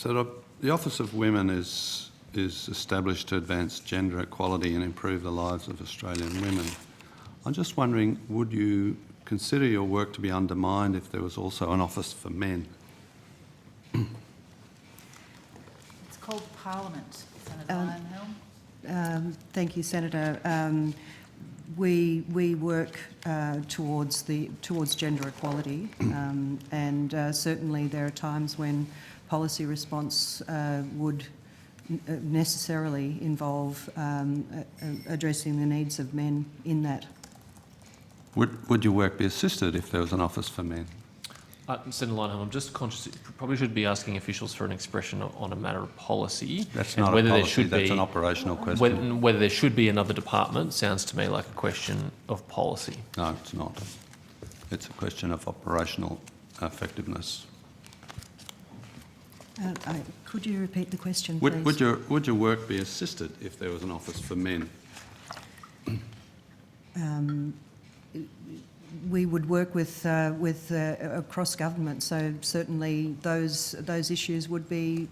So the Office of Women is established to advance gender equality and improve the lives of Australian women. I'm just wondering, would you consider your work to be undermined if there was also an office for men? It's called Parliament, Senator Leyonhjelm. Thank you, Senator. We work towards gender equality, and certainly there are times when policy response would necessarily involve addressing the needs of men in that. Would your work be assisted if there was an office for men? Senator Leyonhjelm, I'm just conscious you probably should be asking officials for an expression on a matter of policy. That's not whether a policy, there should that's be, an operational question. whether there should be another department sounds to me like a question of policy. No, it's not. It's a question of operational effectiveness. Could you repeat the question, please? Would your work be assisted if there was an office for men? We would work with across government, so certainly those issues would be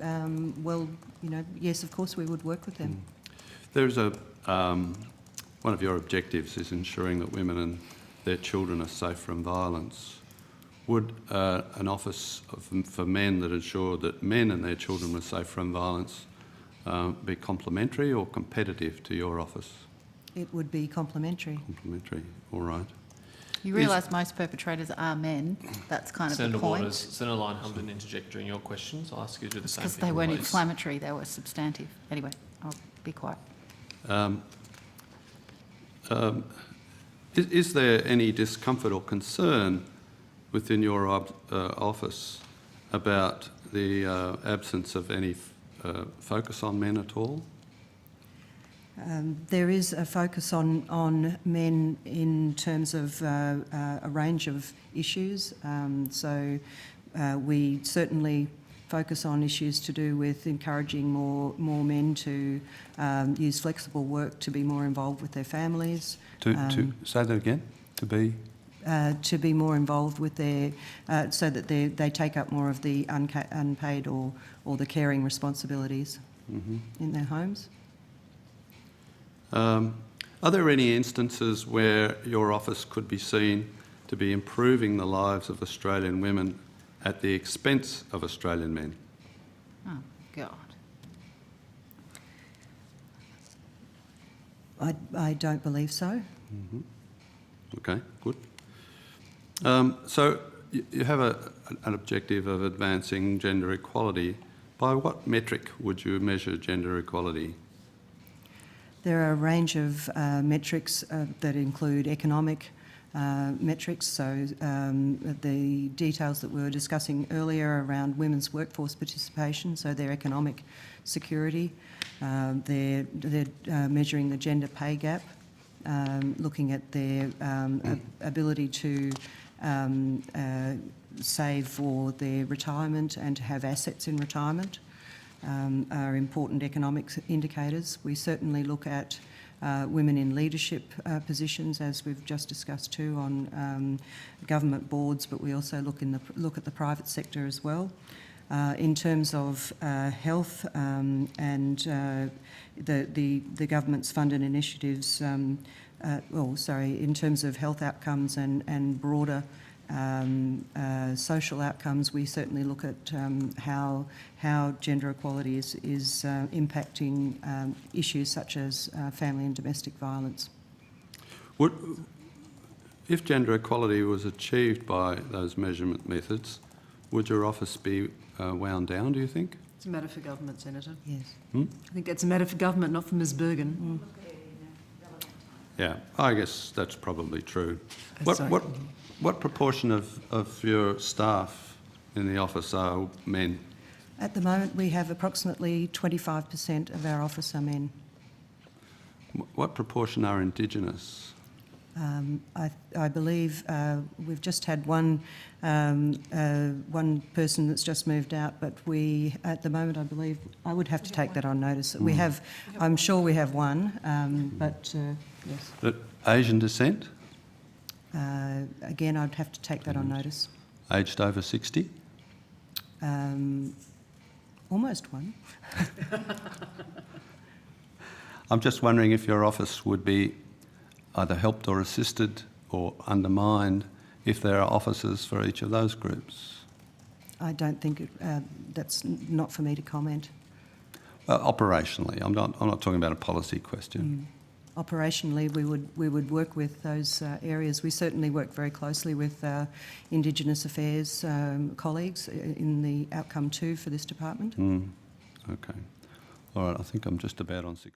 yes, of course we would work with them. There's one of your objectives is ensuring that women and their children are safe from violence. Would an office for men that ensured that men and their children were safe from violence be complementary or competitive to your office? It would be complementary. Complementary, all right. You realise most perpetrators are men. That's kind of the point. Senator Leyonhjelm didn't interject during your questions. I'll ask you to do the same. Because they weren't inflammatory, they were substantive. Anyway, I'll be quiet. Is there any discomfort or concern within your office about the absence of any focus on men at all? There is a focus on men in terms of a range of issues. So we certainly focus on issues to do with encouraging more men to use flexible work to be more involved with their families. To say that again? To be more involved with their, so that they take up more of the unpaid or the caring responsibilities in their homes. Are there any instances where your office could be seen to be improving the lives of Australian women at the expense of Australian men? Oh, God. I don't believe so. Okay, good. So you have an objective of advancing gender equality. By what metric would you measure gender equality? There are a range of metrics that include economic metrics, so the details that we were discussing earlier around women's workforce participation, so their economic security. They're measuring the gender pay gap, looking at their ability to save for their retirement and to have assets in retirement. Are important economic indicators. We certainly look at women in leadership positions, as we've just discussed too, on government boards, but we also look at the private sector as well. In terms of health and the government's funded initiatives, in terms of health outcomes and broader social outcomes, we certainly look at how gender equality is impacting issues such as family and domestic violence. If gender equality was achieved by those measurement methods, would your office be wound down, do you think? It's a matter for government, Senator. Yes. I think that's a matter for government, not for Ms Bergen. Yeah, I guess that's probably true. What proportion of your staff in the office are men? At the moment, we have approximately 25% of our office are men. What proportion are Indigenous? I believe we've just had one person that's just moved out, but we, at the moment, I believe, I would have to take that on notice. We have, I'm sure we have one, but yes. But Asian descent? Again, I'd have to take that on notice. Aged over 60? Almost one. I'm just wondering if your office would be either helped or assisted or undermined if there are officers for each of those groups. I don't think that's not for me to comment. Operationally, I'm not talking about a policy question. Operationally, we would work with those areas. We certainly work very closely with Indigenous Affairs colleagues in the outcome 2 for this department. Okay. All right, I think I'm just about on 6.